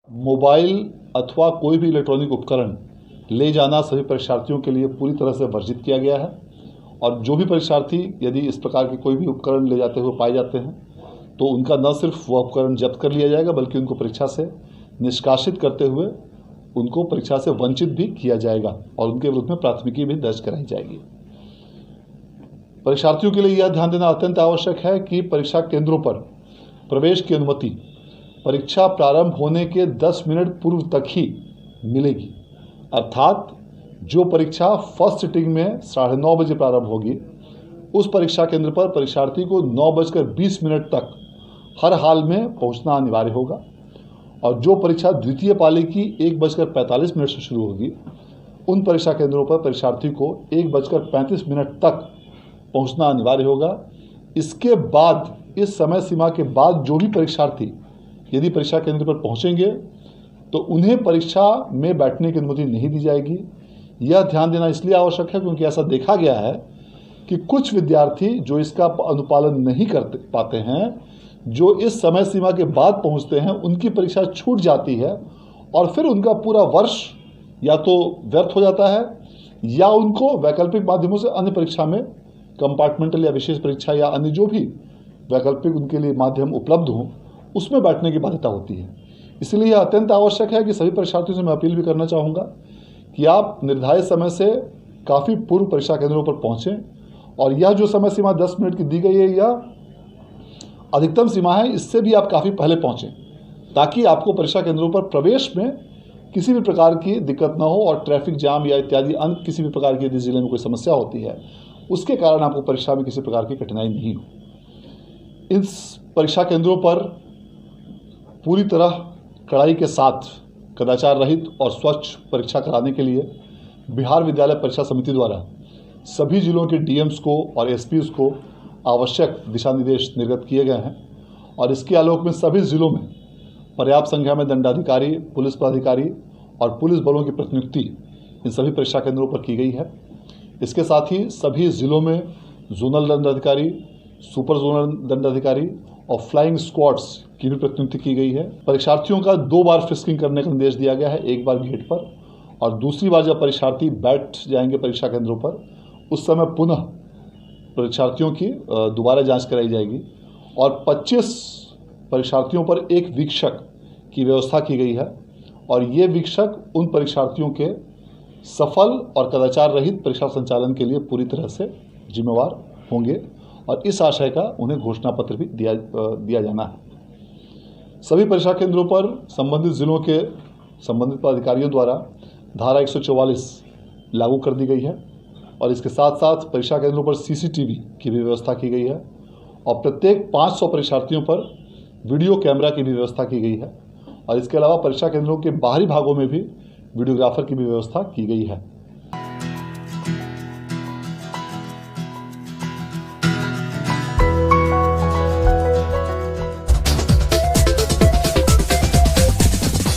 Mobile अथवा कोई भी इलेक्ट्रॉनिक उपकरण ले जाना सभी परीक्षार्थियों के लिए पूरी तरह से वर्जित किया गया है और जो भी परीक्षार्थी यदि इस प्रकार के कोई भी उपकरण ले जाते हुए पाए जाते हैं तो उनका न सिर्फ वह उपकरण जब्त कर लिया जाएगा बल्कि उनको परीक्षा से निष्कासित करते हुए उनको परीक्षा से वंचित भी किया जाएगा और उनके विरुद्ध में प्राथमिकी भी दर्ज कराई जाएगी। परीक्षार्थियों के लिए यह ध्यान देना अत्यंत आवश्यक है कि परीक्षा केंद्रों पर प्रवेश की अनुमति परीक्षा प्रारंभ होने के 10 मिनट पूर्व तक ही मिलेगी, अर्थात जो परीक्षा फर्स्ट सिटिंग में 9:30 बजे प्रारंभ होगी उस परीक्षा केंद्र पर परीक्षार्थी को 9:20 तक हर हाल में पहुंचना अनिवार्य होगा और जो परीक्षा द्वितीय पाली की 1:45 से शुरू होगी उन परीक्षा केंद्रों पर परीक्षार्थी को 1:35 तक पहुंचना अनिवार्य होगा। इसके बाद इस समय सीमा के बाद जो भी परीक्षार्थी यदि परीक्षा केंद्र पर पहुंचेंगे तो उन्हें परीक्षा में बैठने की अनुमति नहीं दी जाएगी। यह ध्यान देना इसलिए आवश्यक है क्योंकि ऐसा देखा गया है कि कुछ विद्यार्थी जो इसका अनुपालन नहीं कर पाते हैं, जो इस समय सीमा के बाद पहुंचते हैं, उनकी परीक्षा छूट जाती है और फिर उनका पूरा वर्ष या तो व्यर्थ हो जाता है या उनको वैकल्पिक माध्यमों से अन्य परीक्षा में कंपार्टमेंटल या विशेष परीक्षा या अन्य जो भी वैकल्पिक उनके लिए माध्यम उपलब्ध हों उसमें बैठने की बाध्यता होती है। इसलिए यह अत्यंत आवश्यक है कि सभी परीक्षार्थियों से मैं अपील भी करना चाहूँगा कि आप निर्धारित समय से काफ़ी पूर्व परीक्षा केंद्रों पर पहुँचें और यह जो समय सीमा 10 मिनट की दी गई है यह अधिकतम सीमा है, इससे भी आप काफ़ी पहले पहुँचें ताकि आपको परीक्षा केंद्रों पर प्रवेश में किसी भी प्रकार की दिक्कत ना हो और ट्रैफिक जाम या इत्यादि अन्य किसी भी प्रकार की यदि जिले में कोई समस्या होती है उसके कारण आपको परीक्षा में किसी प्रकार की कठिनाई नहीं हो। इस परीक्षा केंद्रों पर पूरी तरह कड़ाई के साथ कदाचार रहित और स्वच्छ परीक्षा कराने के लिए बिहार विद्यालय परीक्षा समिति द्वारा सभी जिलों के डीएम्स को और एसपीज को आवश्यक दिशा निर्देश निर्गत किए गए हैं और इसके आलोक में सभी जिलों में पर्याप्त संख्या में दंडाधिकारी, पुलिस पदाधिकारी और पुलिस बलों की प्रतिनियुक्ति इन सभी परीक्षा केंद्रों पर की गई है। इसके साथ ही सभी जिलों में जोनल दंडाधिकारी, सुपर जोनल दंडाधिकारी और फ्लाइंग स्क्वाड्स की भी प्रतिनियुक्ति की गई है। परीक्षार्थियों का 2 बार फिस्किंग करने का निर्देश दिया गया है, एक बार गेट पर और दूसरी बार जब परीक्षार्थी बैठ जाएंगे परीक्षा केंद्रों पर उस समय पुनः परीक्षार्थियों की दोबारा जांच कराई जाएगी और 25 परीक्षार्थियों पर एक वीक्षक की व्यवस्था की गई है और ये वीक्षक उन परीक्षार्थियों के सफल और कदाचार रहित परीक्षा संचालन के लिए पूरी तरह से जिम्मेवार होंगे और इस आशय का उन्हें घोषणा पत्र भी दिया जाना है। सभी परीक्षा केंद्रों पर संबंधित जिलों के संबंधित पदाधिकारियों द्वारा धारा 144 लागू कर दी गई है और इसके साथ साथ परीक्षा केंद्रों पर सीसीटीवी की भी व्यवस्था की गई है और प्रत्येक 500 परीक्षार्थियों पर वीडियो कैमरा की भी व्यवस्था की गई है और इसके अलावा परीक्षा केंद्रों के बाहरी भागों में भी वीडियोग्राफर की भी व्यवस्था की गई है।